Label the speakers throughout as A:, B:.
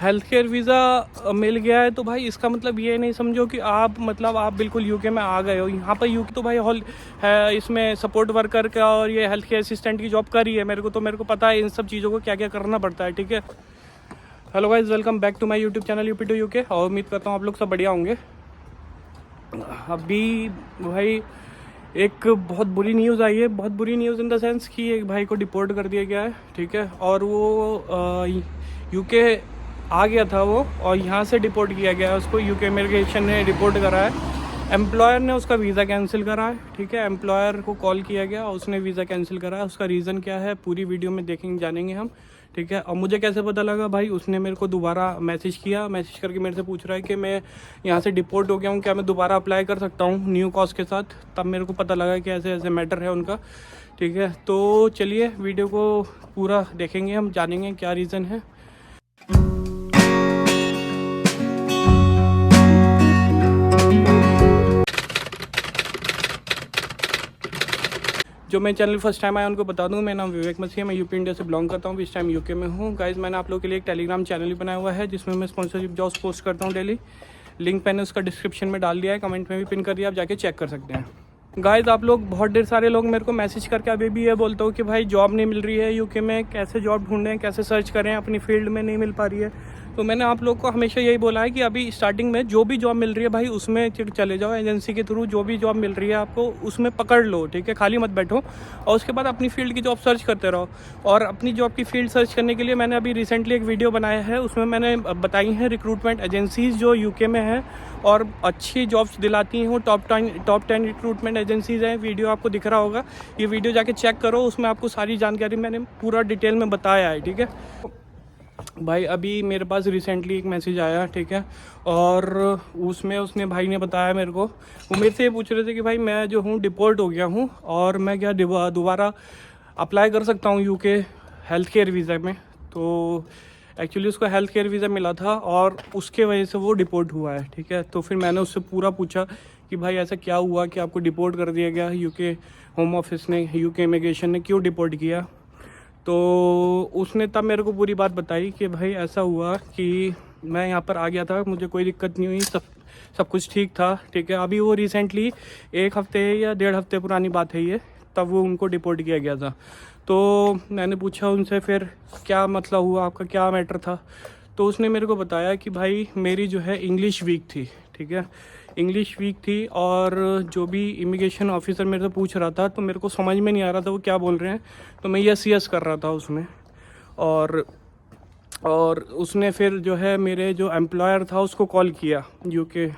A: Health care visa मिल गया है तो भाई इसका मतलब ये नहीं समझो कि आप आप बिल्कुल यूके में आ गए हो। यहाँ पर यूके तो भाई हॉल है, इसमें सपोर्ट वर्कर का और ये हेल्थ केयर असिस्टेंट की जॉब करी है। मेरे को पता है इन सब चीज़ों को क्या क्या करना पड़ता है, ठीक है। Hello guys, welcome back to my YouTube channel UP to UK और उम्मीद करता हूँ आप लोग सब बढ़िया होंगे। अभी भाई एक बहुत बुरी न्यूज़ आई है, बहुत बुरी न्यूज़ इन द सेंस कि एक भाई को डिपोर्ट कर दिया गया है, ठीक है। और वो यूके आ गया था वो, और यहाँ से डिपोर्ट किया गया है उसको। यूके इमिग्रेशन ने डिपोर्ट करा है। एम्प्लॉयर ने उसका वीज़ा कैंसिल करा है, ठीक है। एम्प्लॉयर को कॉल किया गया और उसने वीज़ा कैंसिल करा है। उसका रीज़न क्या है पूरी वीडियो में देखेंगे, जानेंगे हम, ठीक है। और मुझे कैसे पता लगा भाई, उसने मेरे को दोबारा मैसेज किया, मैसेज करके मेरे से पूछ रहा है कि मैं यहाँ से डिपोर्ट हो गया हूँ, क्या मैं दोबारा अप्लाई कर सकता हूँ न्यू कॉज के साथ। तब मेरे को पता लगा कि ऐसे ऐसे मैटर है उनका, ठीक है। तो चलिए वीडियो को पूरा देखेंगे, हम जानेंगे क्या रीज़न है। जो मेरे चैनल फर्स्ट टाइम आया उनको बता दूं, मेरा नाम विवेक मसीह है, मैं यूपी इंडिया से बिलोंग करता हूं, इस टाइम यूके में हूं। गाइस, मैंने आप लोगों के लिए एक टेलीग्राम चैनल भी बनाया हुआ है जिसमें मैं स्पॉन्सरशिप जॉब्स पोस्ट करता हूं डेली। लिंक मैंने उसका डिस्क्रिप्शन में डाल दिया है, कमेंट में भी पिन कर दिया, आप जाके चेक कर सकते हैं। गाइस, आप लोग बहुत ढेर सारे लोग मेरे को मैसेज करके अभी भी ये बोलते हो कि भाई जॉब नहीं मिल रही है यूके में, कैसे जॉब ढूंढें, कैसे सर्च करें, अपनी फील्ड में नहीं मिल पा रही है। तो मैंने आप लोग को हमेशा यही बोला है कि अभी स्टार्टिंग में जो भी जॉब मिल रही है भाई उसमें चले जाओ, एजेंसी के थ्रू जो भी जॉब मिल रही है आपको उसमें पकड़ लो, ठीक है। खाली मत बैठो और उसके बाद अपनी फील्ड की जॉब सर्च करते रहो। और अपनी जॉब की फील्ड सर्च करने के लिए मैंने अभी रिसेंटली एक वीडियो बनाया है, उसमें मैंने बताई हैं रिक्रूटमेंट एजेंसीज़ जो यूके में है और अच्छी जॉब्स दिलाती हैं, टॉप 10 रिक्रूटमेंट एजेंसीज़ हैं। वीडियो आपको दिख रहा होगा, ये वीडियो जाके चेक करो, उसमें आपको सारी जानकारी मैंने पूरा डिटेल में बताया है, ठीक है भाई। अभी मेरे पास रिसेंटली एक मैसेज आया, ठीक है, और उसमें उसने भाई ने बताया मेरे को, वो मेरे से ये पूछ रहे थे कि भाई मैं जो हूँ डिपोर्ट हो गया हूँ और मैं क्या दोबारा अप्लाई कर सकता हूँ यूके हेल्थ केयर वीज़ा में। तो एक्चुअली उसको हेल्थ केयर वीज़ा मिला था और उसके वजह से वो डिपोर्ट हुआ है, ठीक है। तो फिर मैंने उससे पूरा पूछा कि भाई ऐसा क्या हुआ कि आपको डिपोर्ट कर दिया गया, यूके होम ऑफिस ने, यूके इमिग्रेशन ने क्यों डिपोर्ट किया। तो उसने तब मेरे को पूरी बात बताई कि भाई ऐसा हुआ कि मैं यहाँ पर आ गया था, मुझे कोई दिक्कत नहीं हुई, सब कुछ ठीक था, ठीक है। अभी वो रिसेंटली 1 हफ्ते या 1.5 हफ्ते पुरानी बात है ये, तब वो उनको डिपोर्ट किया गया था। तो मैंने पूछा उनसे फिर क्या मतलब हुआ, आपका क्या मैटर था। तो उसने मेरे को बताया कि भाई मेरी जो है इंग्लिश वीक थी, ठीक है, इंग्लिश वीक थी। और जो भी इमिग्रेशन ऑफिसर मेरे से पूछ रहा था तो मेरे को समझ में नहीं आ रहा था वो क्या बोल रहे हैं, तो मैं यस कर रहा था उसमें। और उसने फिर जो है मेरे जो एम्प्लॉयर था उसको कॉल किया, यूके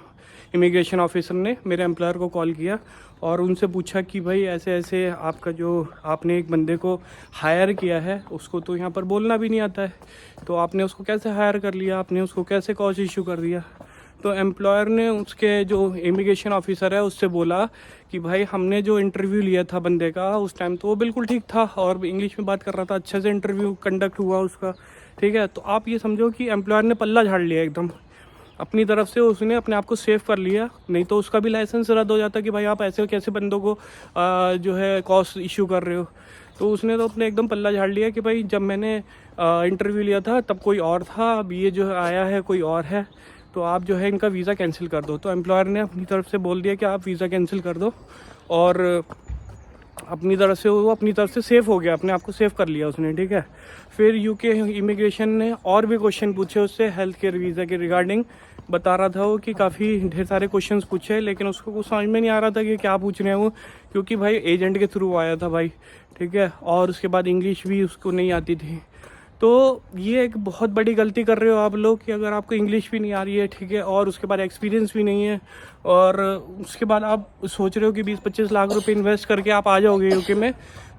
A: इमिग्रेशन ऑफिसर ने मेरे एम्प्लॉयर को कॉल किया और उनसे पूछा कि भाई ऐसे ऐसे आपका जो आपने एक बंदे को हायर किया है, उसको तो यहाँ पर बोलना भी नहीं आता है, तो आपने उसको कैसे हायर कर लिया, आपने उसको कैसे कॉज इशू कर दिया। तो एम्प्लॉयर ने उसके जो इमिग्रेशन ऑफिसर है उससे बोला कि भाई हमने जो इंटरव्यू लिया था बंदे का उस टाइम तो वो बिल्कुल ठीक था और इंग्लिश में बात कर रहा था, अच्छे से इंटरव्यू कंडक्ट हुआ उसका, ठीक है। तो आप ये समझो कि एम्प्लॉयर ने पल्ला झाड़ लिया एकदम अपनी तरफ से, उसने अपने आप को सेव कर लिया, नहीं तो उसका भी लाइसेंस रद्द हो जाता कि भाई आप ऐसे कैसे बंदों को जो है कॉस्ट इशू कर रहे हो। तो उसने तो अपने एकदम पल्ला झाड़ लिया कि भाई जब मैंने इंटरव्यू लिया था तब कोई और था, अब ये जो आया है कोई और है, तो आप जो है इनका वीज़ा कैंसिल कर दो। तो एम्प्लॉयर ने अपनी तरफ से बोल दिया कि आप वीज़ा कैंसिल कर दो और अपनी तरफ से वो अपनी तरफ से सेफ़ हो गया, अपने आप को सेव कर लिया उसने, ठीक है। फिर यूके इमिग्रेशन ने और भी क्वेश्चन पूछे उससे हेल्थ केयर वीज़ा के रिगार्डिंग, बता रहा था वो कि काफ़ी ढेर सारे क्वेश्चंस पूछे, लेकिन उसको कुछ समझ में नहीं आ रहा था कि क्या पूछ रहे हैं वो, क्योंकि भाई एजेंट के थ्रू आया था भाई, ठीक है। और उसके बाद इंग्लिश भी उसको नहीं आती थी। तो ये एक बहुत बड़ी गलती कर रहे हो आप लोग कि अगर आपको इंग्लिश भी नहीं आ रही है, ठीक है, और उसके बाद एक्सपीरियंस भी नहीं है, और उसके बाद आप सोच रहे हो कि 20-25 लाख रुपए इन्वेस्ट करके आप आ जाओगे यूके में,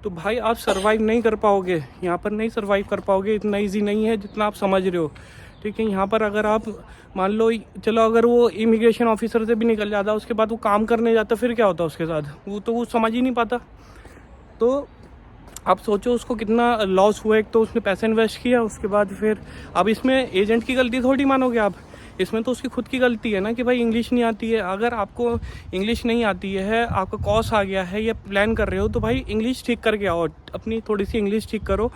A: तो भाई आप सर्वाइव नहीं कर पाओगे, यहाँ पर नहीं सर्वाइव कर पाओगे। इतना ईजी नहीं है जितना आप समझ रहे हो, ठीक है। यहाँ पर अगर आप मान लो चलो अगर वो इमिग्रेशन ऑफिसर से भी निकल जाता, उसके बाद वो काम करने जाता, फिर क्या होता उसके साथ, वो तो वो समझ ही नहीं पाता। तो आप सोचो उसको कितना लॉस हुआ, एक तो उसने पैसे इन्वेस्ट किया, उसके बाद फिर अब इसमें एजेंट की गलती थोड़ी मानोगे आप, इसमें तो उसकी खुद की गलती है ना कि भाई इंग्लिश नहीं आती है। अगर आपको इंग्लिश नहीं आती है, आपका कॉस आ गया है या प्लान कर रहे हो, तो भाई इंग्लिश ठीक करके आओ, अपनी थोड़ी सी इंग्लिश ठीक करो,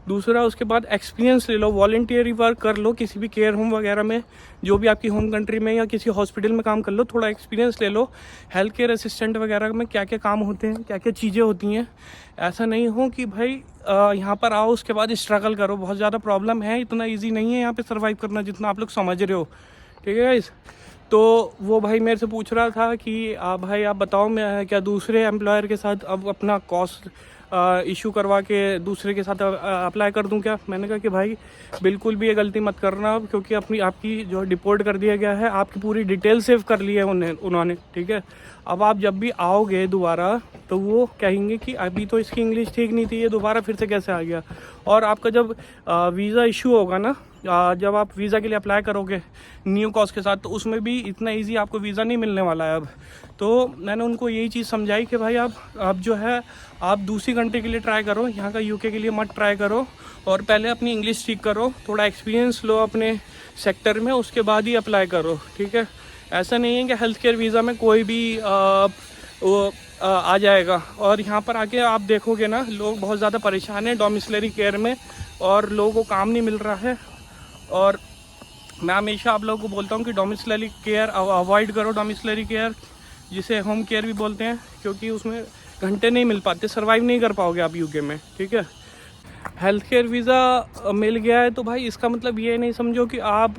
A: दूसरा उसके बाद एक्सपीरियंस ले लो, वॉलंटियरी वर्क कर लो किसी भी केयर होम वगैरह में, जो भी आपकी होम कंट्री में या किसी हॉस्पिटल में काम कर लो, थोड़ा एक्सपीरियंस ले लो। हेल्थ केयर असिस्टेंट वगैरह में क्या क्या काम होते हैं, क्या क्या चीज़ें होती हैं। ऐसा नहीं हो कि भाई यहाँ पर आओ उसके बाद स्ट्रगल करो, बहुत ज़्यादा प्रॉब्लम है, इतना ईजी नहीं है यहाँ पे सर्वाइव करना जितना आप लोग समझ रहे हो, ठीक है गाइस। तो वो भाई मेरे से पूछ रहा था कि भाई आप बताओ मैं क्या दूसरे एम्प्लॉयर के साथ अब अपना कॉस्ट इशू करवा के दूसरे के साथ अप्लाई कर दूं क्या। मैंने कहा कि भाई बिल्कुल भी ये गलती मत करना, क्योंकि अपनी आपकी जो डिपोर्ट कर दिया गया है, आपकी पूरी डिटेल सेव कर ली है उन्होंने, ठीक है। अब आप जब भी आओगे दोबारा तो वो कहेंगे कि अभी तो इसकी इंग्लिश ठीक नहीं थी, ये दोबारा फिर से कैसे आ गया। और आपका जब वीज़ा इशू होगा ना, जब आप वीज़ा के लिए अप्लाई करोगे न्यू कॉज के साथ, तो उसमें भी इतना इजी आपको वीज़ा नहीं मिलने वाला है अब। तो मैंने उनको यही चीज़ समझाई कि भाई आप जो है आप दूसरी कंट्री के लिए ट्राई करो, यहाँ का यूके के लिए मत ट्राई करो, और पहले अपनी इंग्लिश ठीक करो, थोड़ा एक्सपीरियंस लो अपने सेक्टर में, उसके बाद ही अप्लाई करो, ठीक है। ऐसा नहीं है कि हेल्थ केयर वीज़ा में कोई भी आ जाएगा। और यहाँ पर आके आप देखोगे ना, लोग बहुत ज़्यादा परेशान हैं डोमिसलरी केयर में, और लोगों को काम नहीं मिल रहा है। और मैं हमेशा आप लोगों को बोलता हूँ कि डोमिसलरी केयर अवॉइड करो, डोमिसलरी केयर जिसे होम केयर भी बोलते हैं, क्योंकि उसमें घंटे नहीं मिल पाते, सर्वाइव नहीं कर पाओगे आप यूके में, ठीक है। हेल्थ केयर वीज़ा मिल गया है तो भाई इसका मतलब ये नहीं समझो कि आप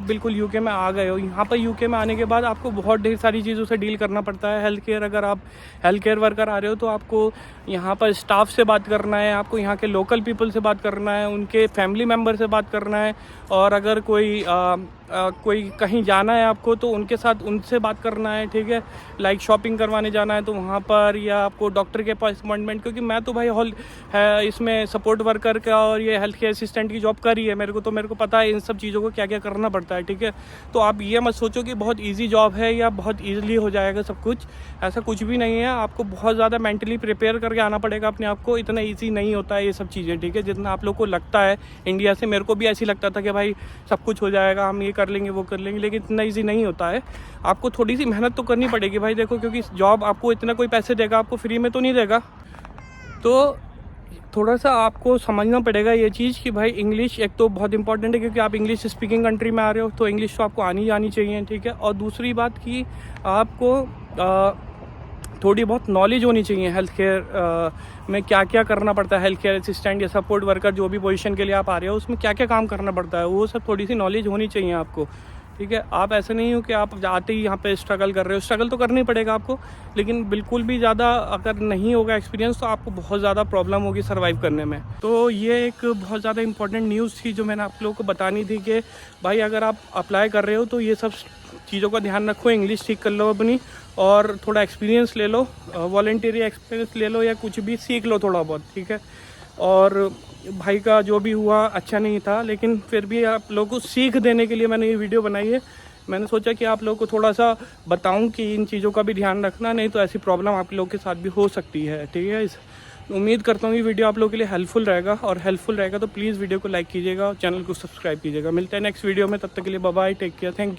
A: बिल्कुल यूके में आ गए हो। यहाँ पर यूके में आने के बाद आपको बहुत ढेर सारी चीज़ों से डील करना पड़ता है। हेल्थ केयर अगर आप हेल्थ केयर वर्कर आ रहे हो तो आपको यहाँ पर स्टाफ से बात करना है, आपको यहाँ के लोकल पीपल से बात करना है, उनके फैमिली मेम्बर से बात करना है, और अगर कोई कहीं जाना है आपको तो उनसे बात करना है, ठीक है। लाइक शॉपिंग करवाने जाना है तो वहाँ पर, या आपको डॉक्टर के पास अपॉइंटमेंट, क्योंकि मैं तो भाई इसमें सपोर्ट वर्कर का और ये हेल्थ केयर असिस्टेंट की जॉब करी है, मेरे को पता है इन सब चीज़ों को क्या क्या करना पड़ता है, ठीक है। तो आप ये मत सोचो कि बहुत ईजी जॉब है या बहुत ईजिली हो जाएगा सब कुछ, ऐसा कुछ भी नहीं है। आपको बहुत ज़्यादा मेंटली प्रिपेयर करके आना पड़ेगा अपने आप को, इतना ईजी नहीं होता है ये सब चीज़ें, ठीक है, जितना आप लोग को लगता है इंडिया से। मेरे को भी ऐसी लगता था कि भाई सब कुछ हो जाएगा, हम ये कर लेंगे वो कर लेंगे, लेकिन इतना ईजी नहीं होता है। आपको थोड़ी सी मेहनत तो करनी पड़ेगी भाई, देखो, क्योंकि जॉब आपको इतना कोई पैसे देगा, आपको फ्री में तो नहीं देगा। तो थोड़ा सा आपको समझना पड़ेगा ये चीज़ कि भाई इंग्लिश एक तो बहुत इंपॉर्टेंट है, क्योंकि आप इंग्लिश स्पीकिंग कंट्री में आ रहे हो, तो इंग्लिश तो आपको आनी चाहिए, ठीक है। और दूसरी बात कि आपको थोड़ी बहुत नॉलेज होनी चाहिए हेल्थ केयर में क्या क्या करना पड़ता है। हेल्थ केयर असिस्टेंट या सपोर्ट वर्कर जो भी पोजीशन के लिए आप आ रहे हो, उसमें क्या क्या काम करना पड़ता है, वो सब थोड़ी सी नॉलेज होनी चाहिए आपको, ठीक है। आप ऐसा नहीं हो कि आप जाते ही यहाँ पे स्ट्रगल कर रहे हो, स्ट्रगल तो करना ही पड़ेगा आपको, लेकिन बिल्कुल भी ज़्यादा अगर नहीं होगा एक्सपीरियंस तो आपको बहुत ज़्यादा प्रॉब्लम होगी सर्वाइव करने में। तो ये एक बहुत ज़्यादा इंपॉर्टेंट न्यूज़ थी जो मैंने आप लोगों को बतानी थी कि भाई अगर आप अप्लाई कर रहे हो तो ये सब चीज़ों का ध्यान रखो, इंग्लिश ठीक कर लो अपनी, और थोड़ा एक्सपीरियंस ले लो, वॉलंटियरी एक्सपीरियंस ले लो, या कुछ भी सीख लो थोड़ा बहुत, ठीक है। और भाई का जो भी हुआ अच्छा नहीं था, लेकिन फिर भी आप लोगों को सीख देने के लिए मैंने ये वीडियो बनाई है। मैंने सोचा कि आप लोगों को थोड़ा सा बताऊं कि इन चीज़ों का भी ध्यान रखना, नहीं तो ऐसी प्रॉब्लम आप लोगों के साथ भी हो सकती है, ठीक है। उम्मीद करता हूँ ये वीडियो आप लोगों के लिए हेल्पफुल रहेगा, और हेल्पफुल रहेगा तो प्लीज़ वीडियो को लाइक कीजिएगा और चैनल को सब्सक्राइब कीजिएगा। मिलते हैं नेक्स्ट वीडियो में, तब तक के लिए bye bye, take care, thank you.